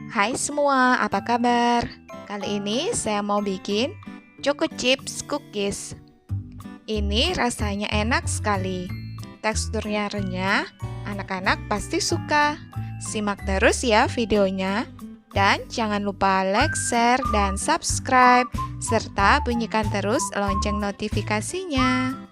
Hai semua, apa kabar? Kali ini saya mau bikin Choco Chips Cookies. Ini rasanya enak sekali. Teksturnya renyah, anak-anak pasti suka. Simak terus ya videonya. Dan jangan lupa like, share, dan subscribe. Serta bunyikan terus lonceng notifikasinya.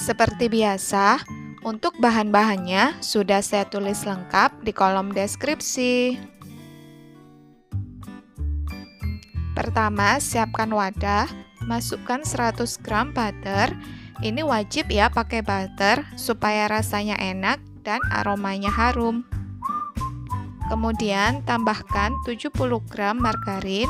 Seperti biasa, untuk bahan-bahannya sudah saya tulis lengkap di kolom deskripsi. Pertama, siapkan wadah, masukkan 100 gram butter. Ini wajib ya pakai butter supaya rasanya enak dan aromanya harum. Kemudian tambahkan 70 gram margarin.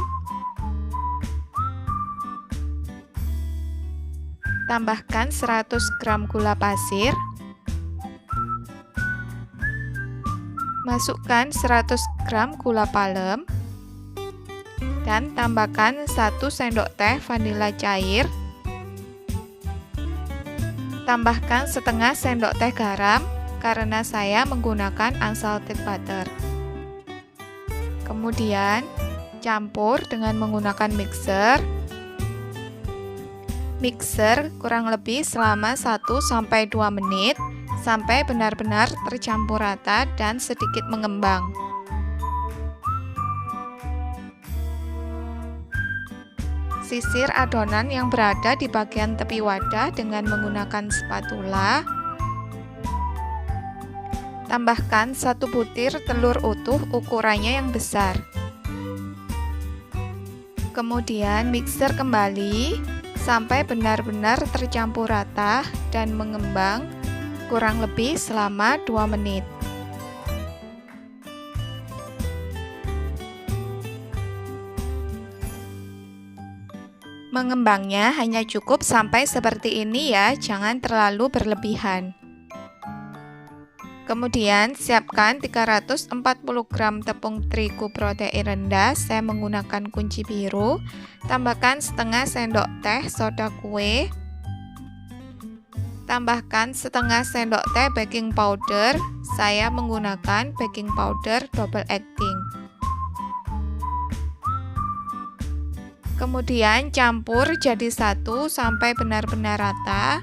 Tambahkan 100 gram gula pasir. Masukkan 100 gram gula palem. Dan tambahkan 1 sendok teh vanila cair. Tambahkan setengah sendok teh garam karena saya menggunakan unsalted butter. Kemudian campur dengan menggunakan mixer. Mixer kurang lebih selama 1-2 menit sampai benar-benar tercampur rata dan sedikit mengembang. Sisir adonan yang berada di bagian tepi wadah dengan menggunakan spatula. Tambahkan 1 butir telur utuh ukurannya yang besar. Kemudian mixer kembali sampai benar-benar tercampur rata dan mengembang kurang lebih selama 2 menit. Mengembangnya hanya cukup sampai seperti ini ya, jangan terlalu berlebihan. Kemudian siapkan 340 gram tepung terigu protein rendah, saya menggunakan kunci biru. Tambahkan setengah sendok teh soda kue. Tambahkan setengah sendok teh baking powder, saya menggunakan baking powder double acting. Kemudian campur jadi satu sampai benar-benar rata.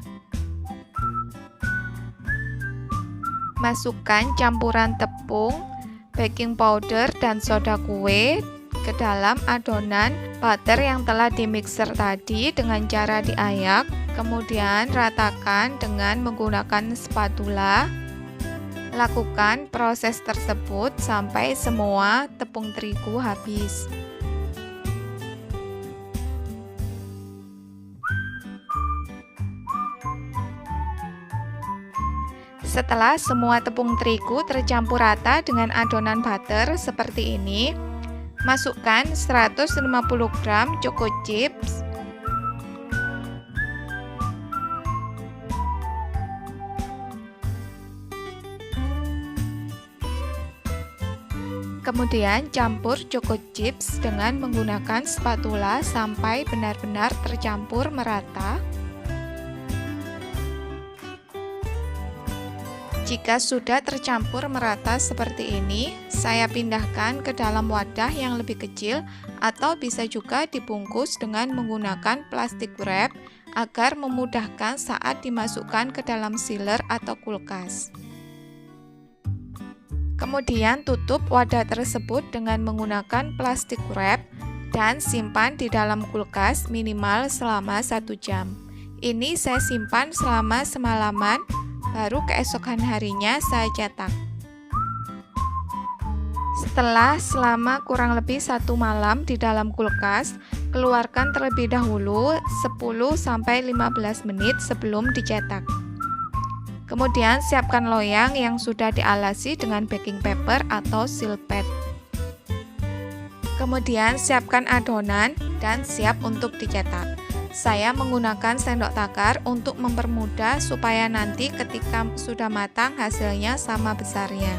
Masukkan campuran tepung, baking powder, dan soda kue ke dalam adonan butter yang telah dimixer tadi dengan cara diayak. Kemudian ratakan dengan menggunakan spatula. Lakukan proses tersebut sampai semua tepung terigu habis. Setelah semua tepung terigu tercampur rata dengan adonan butter seperti ini, masukkan 150 gram choco chips. Kemudian campur choco chips dengan menggunakan spatula sampai benar-benar tercampur merata. Jika sudah tercampur merata seperti ini, saya pindahkan ke dalam wadah yang lebih kecil atau bisa juga dibungkus dengan menggunakan plastik wrap agar memudahkan saat dimasukkan ke dalam sealer atau kulkas. Kemudian tutup wadah tersebut dengan menggunakan plastik wrap dan simpan di dalam kulkas minimal selama 1 jam. Ini saya simpan selama semalaman. Baru keesokan harinya saya cetak. Setelah selama kurang lebih 1 malam di dalam kulkas, keluarkan terlebih dahulu 10-15 menit sebelum dicetak. Kemudian siapkan loyang yang sudah dialasi dengan baking paper atau seal pad. Kemudian siapkan adonan dan siap untuk dicetak. Saya menggunakan sendok takar untuk mempermudah supaya nanti ketika sudah matang hasilnya sama besarnya.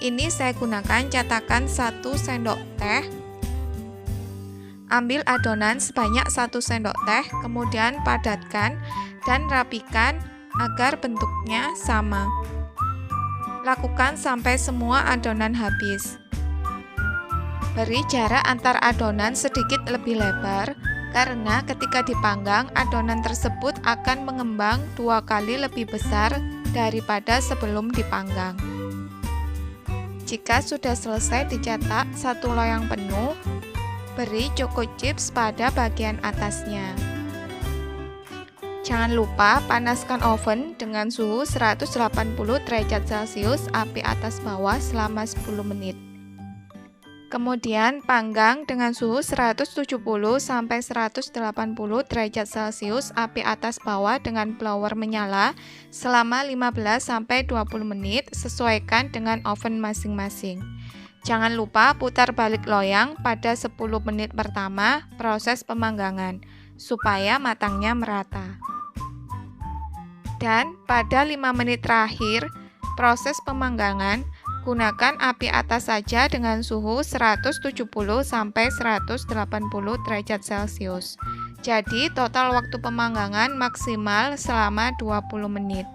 Ini saya gunakan cetakan 1 sendok teh Ambil adonan sebanyak 1 sendok teh, kemudian padatkan dan rapikan agar bentuknya sama. Lakukan sampai semua adonan habis. Beri jarak antar adonan sedikit lebih lebar, karena ketika dipanggang, adonan tersebut akan mengembang 2 kali lebih besar daripada sebelum dipanggang. Jika sudah selesai dicetak 1 loyang penuh, beri choco chips pada bagian atasnya. Jangan lupa panaskan oven dengan suhu 180 derajat Celcius api atas bawah selama 10 menit. Kemudian panggang dengan suhu 170 sampai 180 derajat Celcius api atas bawah dengan blower menyala selama 15 sampai 20 menit, sesuaikan dengan oven masing-masing. Jangan lupa putar balik loyang pada 10 menit pertama proses pemanggangan supaya matangnya merata. Dan pada 5 menit terakhir proses pemanggangan, gunakan api atas saja dengan suhu 170 sampai 180 derajat Celcius. Jadi total waktu pemanggangan maksimal selama 20 menit.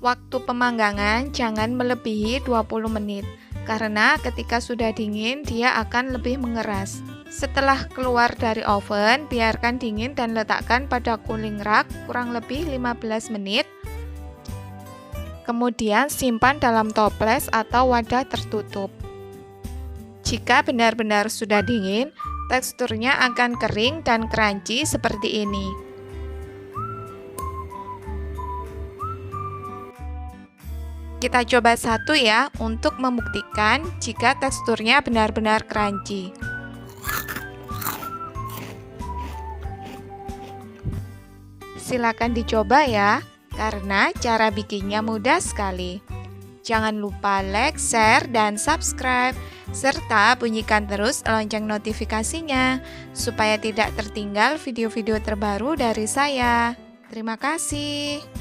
Waktu pemanggangan jangan melebihi 20 menit, karena ketika sudah dingin dia akan lebih mengeras. Setelah keluar dari oven, biarkan dingin dan letakkan pada cooling rack kurang lebih 15 menit. Kemudian simpan dalam toples atau wadah tertutup. Jika benar-benar sudah dingin, teksturnya akan kering dan crunchy seperti ini. Kita coba satu ya, untuk membuktikan jika teksturnya benar-benar crunchy. Silakan dicoba ya, karena cara bikinnya mudah sekali. Jangan lupa like, share, dan subscribe, serta bunyikan terus lonceng notifikasinya, supaya tidak tertinggal video-video terbaru dari saya. Terima kasih.